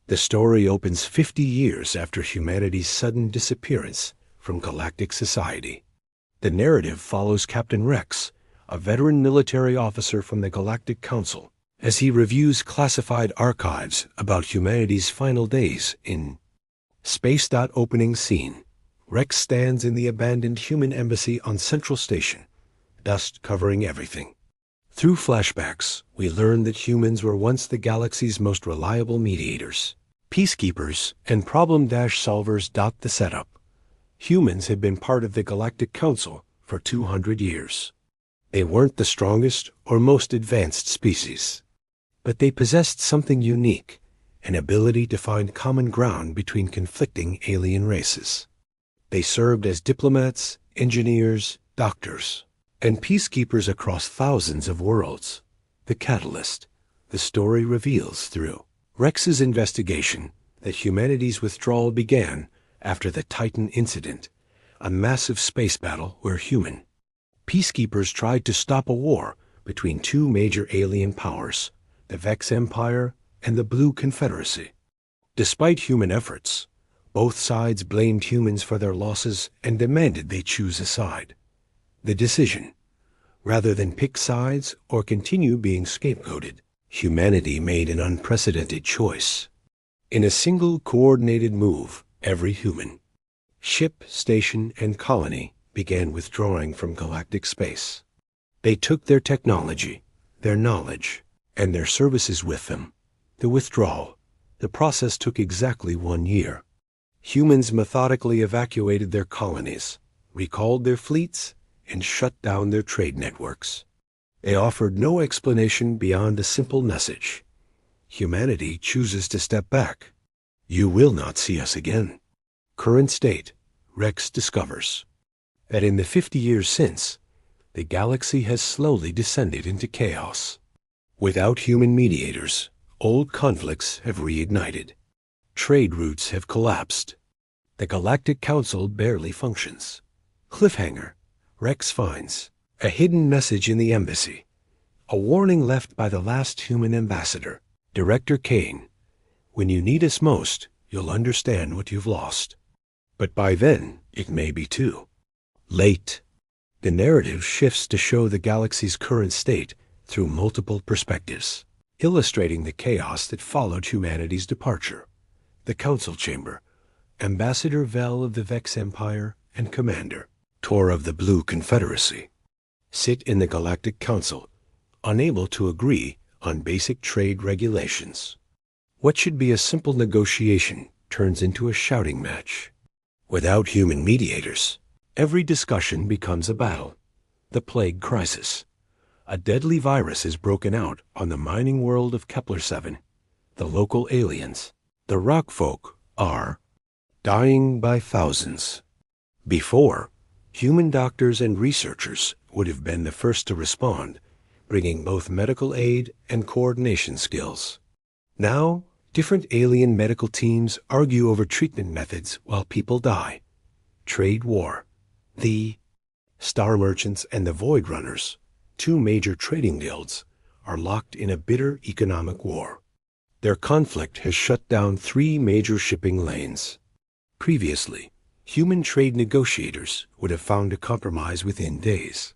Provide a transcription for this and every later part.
The story opens 50 years after humanity's sudden disappearance from galactic society. The narrative follows Captain Rex, a veteran military officer from the Galactic Council, as he reviews classified archives about humanity's final days in Space. Opening scene. Rex stands in the abandoned human embassy on Central Station, dust covering everything. Through flashbacks, we learn that humans were once the galaxy's most reliable mediators, peacekeepers, and problem-solvers. The setup. Humans had been part of the Galactic Council for 200 years. They weren't the strongest or most advanced species, but they possessed something unique, an ability to find common ground between conflicting alien races. They served as diplomats, engineers, doctors, and peacekeepers across thousands of worlds. The catalyst, the story reveals through Rex's investigation that humanity's withdrawal began after the Titan incident, a massive space battle where human peacekeepers tried to stop a war between two major alien powers, the Vex Empire and the Blue Confederacy. Despite human efforts, both sides blamed humans for their losses and demanded they choose a side. The decision, rather than pick sides or continue being scapegoated, humanity made an unprecedented choice. In a single coordinated move, every human, ship, station, and colony began withdrawing from galactic space. They took their technology, their knowledge, and their services with them. The withdrawal, the process took exactly 1 year. Humans methodically evacuated their colonies, recalled their fleets, and shut down their trade networks. They offered no explanation beyond a simple message. Humanity chooses to step back. You will not see us again. Current state, Rex discovers that in the 50 years since, the galaxy has slowly descended into chaos. Without human mediators, old conflicts have reignited. Trade routes have collapsed. The Galactic Council barely functions. Cliffhanger. Rex finds a hidden message in the embassy, a warning left by the last human ambassador, Director Kane. When you need us most, you'll understand what you've lost. But by then, it may be too late. The narrative shifts to show the galaxy's current state through multiple perspectives, illustrating the chaos that followed humanity's departure. The Council Chamber, Ambassador Vel of the Vex Empire and Commander Tor of the Blue Confederacy sit in the Galactic Council, unable to agree on basic trade regulations. What should be a simple negotiation turns into a shouting match. Without human mediators, every discussion becomes a battle. The plague crisis. A deadly virus has broken out on the mining world of Kepler-7. The local aliens, the rock folk, are dying by thousands. Before, human doctors and researchers would have been the first to respond, bringing both medical aid and coordination skills. Now, different alien medical teams argue over treatment methods while people die. Trade war. The Star Merchants and the Void Runners, two major trading guilds, are locked in a bitter economic war. Their conflict has shut down 3 major shipping lanes. Previously, human trade negotiators would have found a compromise within days.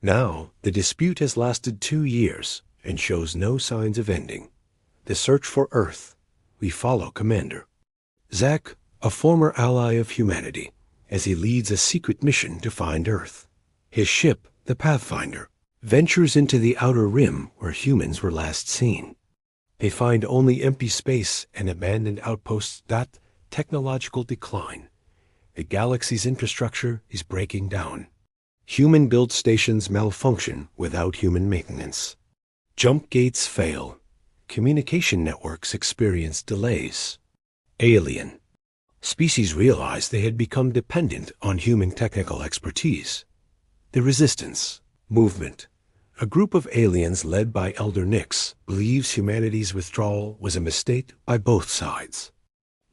Now, the dispute has lasted 2 years and shows no signs of ending. The search for Earth. We follow Commander Zach, a former ally of humanity, as he leads a secret mission to find Earth. His ship, the Pathfinder, ventures into the outer rim where humans were last seen. They find only empty space and abandoned outposts. Technological decline. The galaxy's infrastructure is breaking down. Human-built stations malfunction without human maintenance. Jump gates fail. Communication networks experience delays. Alien. Species realized they had become dependent on human technical expertise. The Resistance movement. A group of aliens led by Elder Nix believes humanity's withdrawal was a mistake by both sides.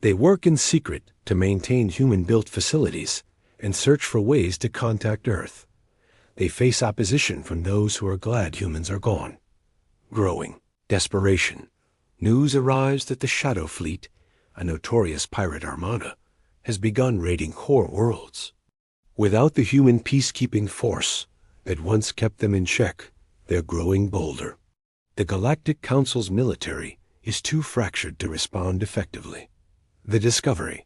They work in secret to maintain human-built facilities and search for ways to contact Earth. They face opposition from those who are glad humans are gone. Growing desperation. News arrives that the Shadow Fleet, a notorious pirate armada, has begun raiding core worlds. Without the human peacekeeping force that once kept them in check, they're growing bolder. The Galactic Council's military is too fractured to respond effectively. The discovery.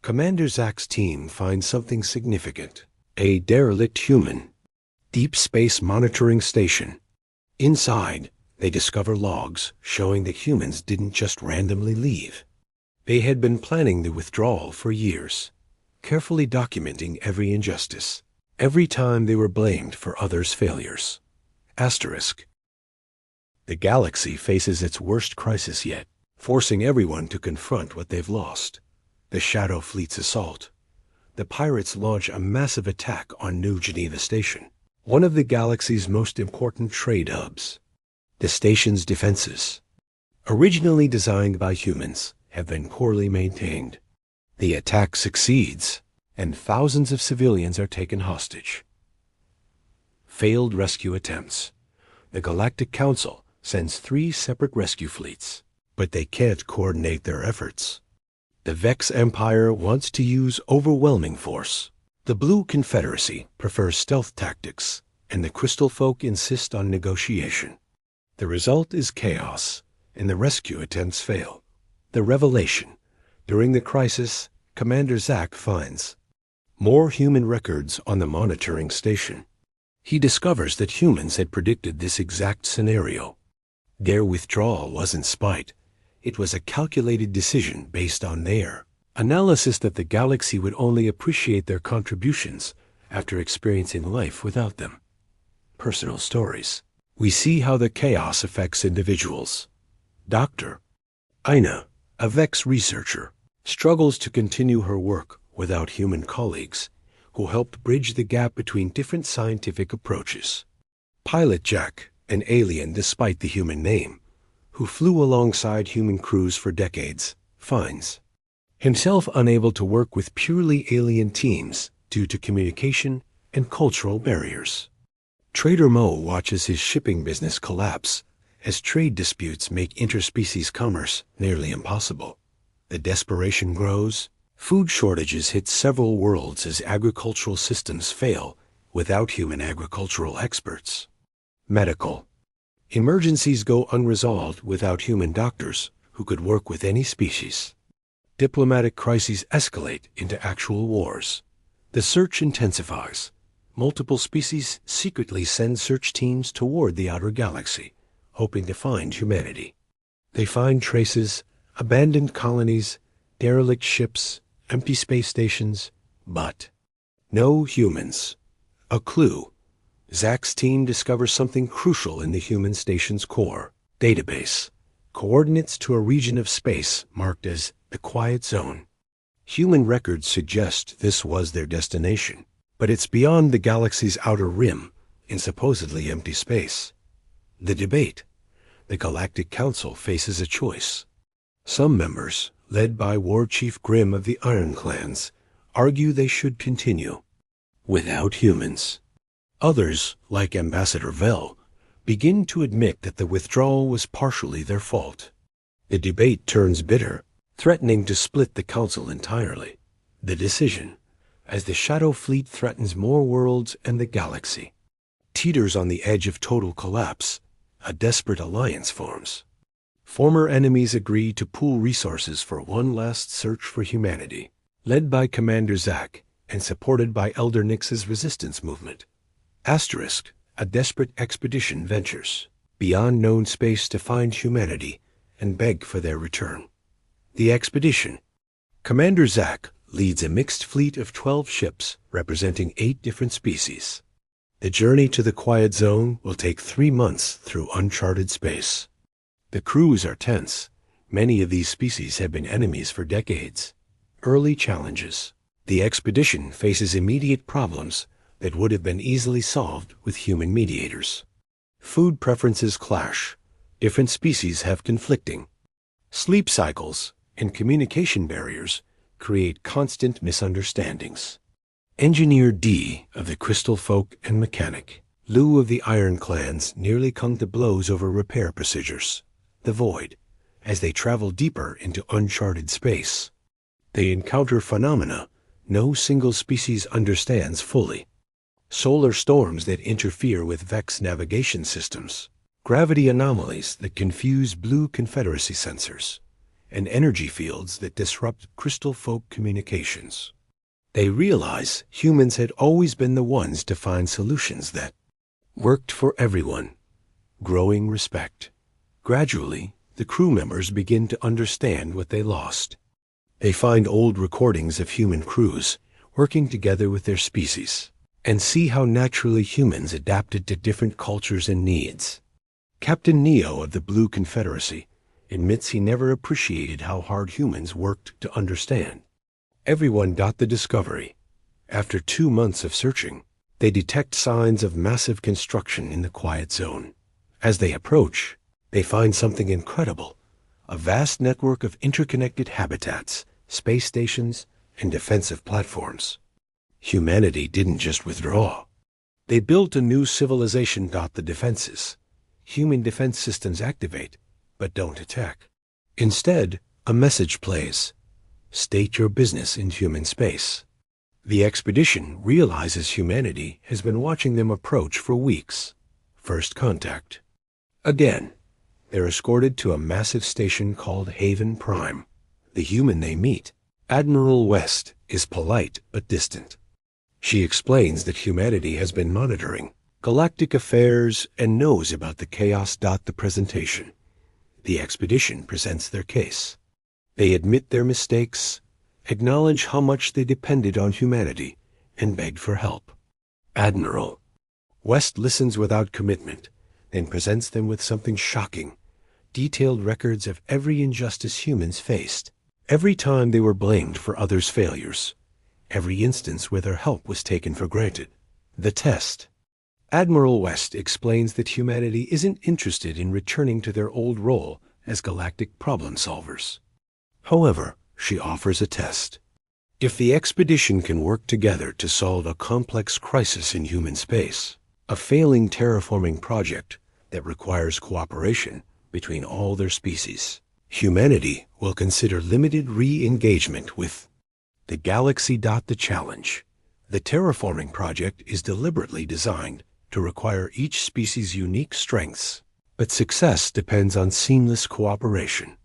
Commander Zack's team finds something significant. A derelict human deep space monitoring station. Inside, they discover logs showing that humans didn't just randomly leave. They had been planning the withdrawal for years, carefully documenting every injustice, every time they were blamed for others' failures. Asterisk. The galaxy faces its worst crisis yet, forcing everyone to confront what they've lost. The Shadow Fleet's assault. The pirates launch a massive attack on New Geneva Station, one of the galaxy's most important trade hubs. The station's defenses, originally designed by humans, have been poorly maintained. The attack succeeds, and thousands of civilians are taken hostage. Failed rescue attempts. The Galactic Council sends 3 separate rescue fleets, but they can't coordinate their efforts. The Vex Empire wants to use overwhelming force. The Blue Confederacy prefers stealth tactics, and the Crystal Folk insist on negotiation. The result is chaos, and the rescue attempts fail. The revelation. During the crisis, Commander Zack finds more human records on the monitoring station. He discovers that humans had predicted this exact scenario. Their withdrawal wasn't spite. It was a calculated decision based on their analysis that the galaxy would only appreciate their contributions after experiencing life without them. Personal stories. We see how the chaos affects individuals. Dr. Ina, a Vex researcher, struggles to continue her work without human colleagues who helped bridge the gap between different scientific approaches. Pilot Jack, an alien despite the human name, who flew alongside human crews for decades, finds himself unable to work with purely alien teams due to communication and cultural barriers. Trader Mo watches his shipping business collapse as trade disputes make interspecies commerce nearly impossible. The desperation grows. Food shortages hit several worlds as agricultural systems fail without human agricultural experts. Medical. Emergencies go unresolved without human doctors who could work with any species. Diplomatic crises escalate into actual wars. The search intensifies. Multiple species secretly send search teams toward the outer galaxy, hoping to find humanity. They find traces, abandoned colonies, derelict ships, empty space stations, but no humans. A clue. Zack's team discovers something crucial in the human station's core database, coordinates to a region of space marked as the Quiet Zone. Human records suggest this was their destination, but it's beyond the galaxy's outer rim in supposedly empty space. The debate. The Galactic Council faces a choice. Some members, led by War Chief Grimm of the Iron Clans, argue they should continue without humans. Others, like Ambassador Vell, begin to admit that the withdrawal was partially their fault. The debate turns bitter, threatening to split the Council entirely. The decision, as the Shadow Fleet threatens more worlds and the galaxy, teeters on the edge of total collapse, a desperate alliance forms. Former enemies agree to pool resources for one last search for humanity, led by Commander Zack and supported by Elder Nix's resistance movement. Asterisk, a desperate expedition ventures beyond known space to find humanity and beg for their return. The expedition. Commander Zack leads a mixed fleet of 12 ships representing 8 different species. The journey to the Quiet Zone will take 3 months through uncharted space. The crews are tense. Many of these species have been enemies for decades. Early challenges. The expedition faces immediate problems that would have been easily solved with human mediators. Food preferences clash. Different species have conflicting. Sleep cycles and communication barriers create constant misunderstandings. Engineer D of the Crystal Folk and Mechanic, Lou of the Iron Clans nearly come to blows over repair procedures. The Void, as they travel deeper into uncharted space. They encounter phenomena no single species understands fully. Solar storms that interfere with Vex navigation systems, gravity anomalies that confuse Blue Confederacy sensors, and energy fields that disrupt Crystal Folk communications. They realize humans had always been the ones to find solutions that worked for everyone, growing respect. Gradually, the crew members begin to understand what they lost. They find old recordings of human crews working together with their species, and see how naturally humans adapted to different cultures and needs. Captain Neo of the Blue Confederacy admits he never appreciated how hard humans worked to understand. Everyone got the discovery. After 2 months of searching, they detect signs of massive construction in the quiet zone. As they approach, they find something incredible, a vast network of interconnected habitats, space stations, and defensive platforms. Humanity didn't just withdraw. They built a new civilization. The defenses. Human defense systems activate, but don't attack. Instead, a message plays. State your business in human space. The expedition realizes humanity has been watching them approach for weeks. First contact. Again, they're escorted to a massive station called Haven Prime. The human they meet, Admiral West, is polite but distant. She explains that humanity has been monitoring galactic affairs and knows about the chaos. The presentation. The expedition presents their case. They admit their mistakes, acknowledge how much they depended on humanity, and beg for help. Admiral West listens without commitment, then presents them with something shocking: detailed records of every injustice humans faced, every time they were blamed for others' failures, every instance where their help was taken for granted. The test. Admiral West explains that humanity isn't interested in returning to their old role as galactic problem solvers. However, she offers a test. If the expedition can work together to solve a complex crisis in human space, a failing terraforming project that requires cooperation between all their species, humanity will consider limited re-engagement with the galaxy. The challenge. The terraforming project is deliberately designed to require each species' unique strengths, but success depends on seamless cooperation.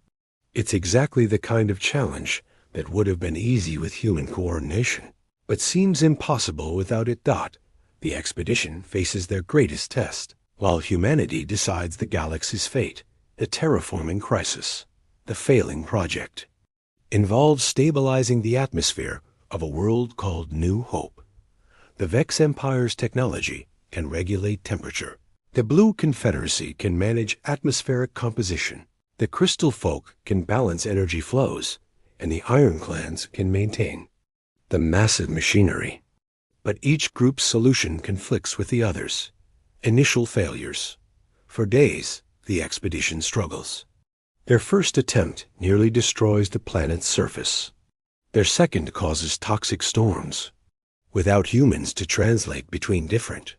It's exactly the kind of challenge that would have been easy with human coordination, but seems impossible without it. The expedition faces their greatest test, while humanity decides the galaxy's fate. The terraforming crisis, the failing project, involves stabilizing the atmosphere of a world called New Hope. The Vex Empire's technology can regulate temperature. The Blue Confederacy can manage atmospheric composition. The Crystal Folk can balance energy flows, and the Iron Clans can maintain the massive machinery. But each group's solution conflicts with the others. Initial failures. For days, the expedition struggles. Their first attempt nearly destroys the planet's surface. Their second causes toxic storms, without humans to translate between different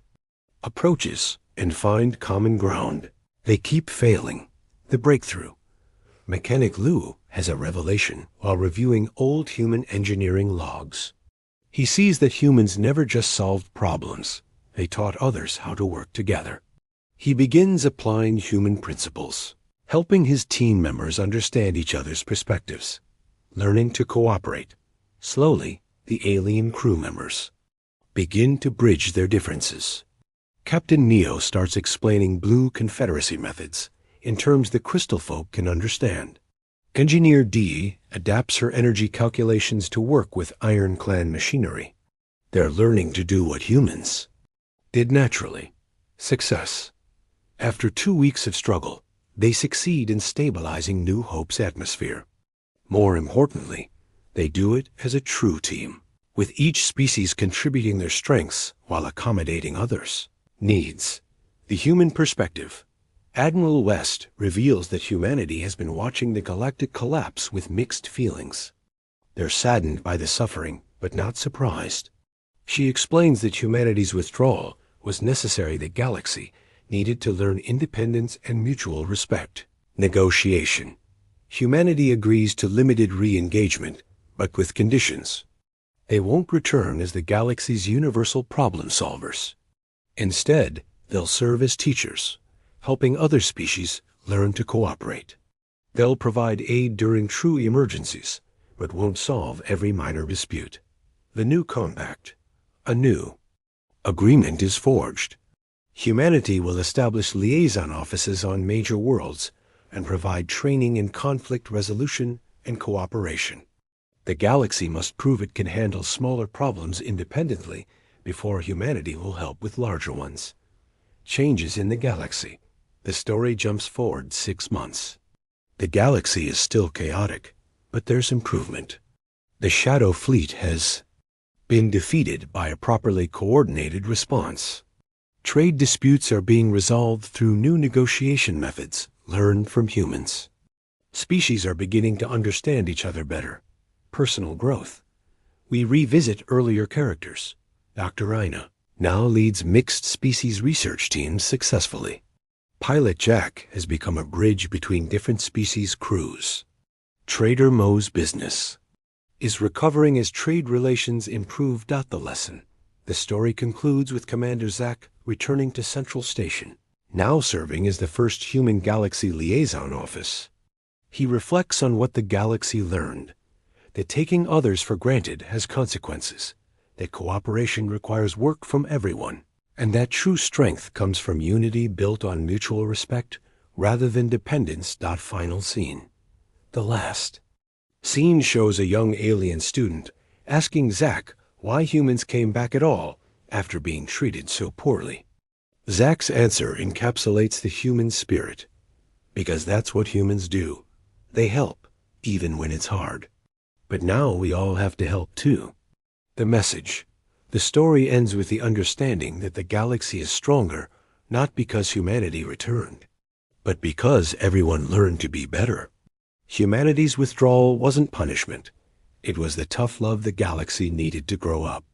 approaches and find common ground. They keep failing. The breakthrough. Mechanic Lou has a revelation while reviewing old human engineering logs. He sees that humans never just solved problems. They taught others how to work together. He begins applying human principles, helping his team members understand each other's perspectives, learning to cooperate. Slowly, the alien crew members begin to bridge their differences. Captain Neo starts explaining Blue Confederacy methods in terms the Crystal Folk can understand. Engineer D adapts her energy calculations to work with Iron Clan machinery. They're learning to do what humans did naturally. Success. After 2 weeks of struggle, they succeed in stabilizing New Hope's atmosphere. More importantly, they do it as a true team, with each species contributing their strengths while accommodating others' needs. The human perspective. Admiral West reveals that humanity has been watching the galactic collapse with mixed feelings. They're saddened by the suffering, but not surprised. She explains that humanity's withdrawal was necessary. The galaxy needed to learn independence and mutual respect. Negotiation. Humanity agrees to limited re-engagement, but with conditions. They won't return as the galaxy's universal problem solvers. Instead, they'll serve as teachers, helping other species learn to cooperate. They'll provide aid during true emergencies, but won't solve every minor dispute. The new compact. A new agreement is forged. Humanity will establish liaison offices on major worlds and provide training in conflict resolution and cooperation. The galaxy must prove it can handle smaller problems independently before humanity will help with larger ones. Changes in the galaxy. The story jumps forward 6 months. The galaxy is still chaotic, but there's improvement. The Shadow Fleet has been defeated by a properly coordinated response. Trade disputes are being resolved through new negotiation methods learned from humans. Species are beginning to understand each other better. Personal growth. We revisit earlier characters. Dr. Ina now leads mixed species research teams successfully. Pilot Jack has become a bridge between different species crews. Trader Mo's business is recovering as trade relations improve. The lesson. The story concludes with Commander Zack returning to Central Station, now serving as the first human galaxy liaison office. He reflects on what the galaxy learned, that taking others for granted has consequences, that cooperation requires work from everyone, and that true strength comes from unity built on mutual respect rather than dependence. Final scene. The last scene shows a young alien student asking Zack why humans came back at all after being treated so poorly. Zack's answer encapsulates the human spirit, because that's what humans do. They help, even when it's hard. But now we all have to help too. The message. The story ends with the understanding that the galaxy is stronger, not because humanity returned, but because everyone learned to be better. Humanity's withdrawal wasn't punishment. It was the tough love the galaxy needed to grow up.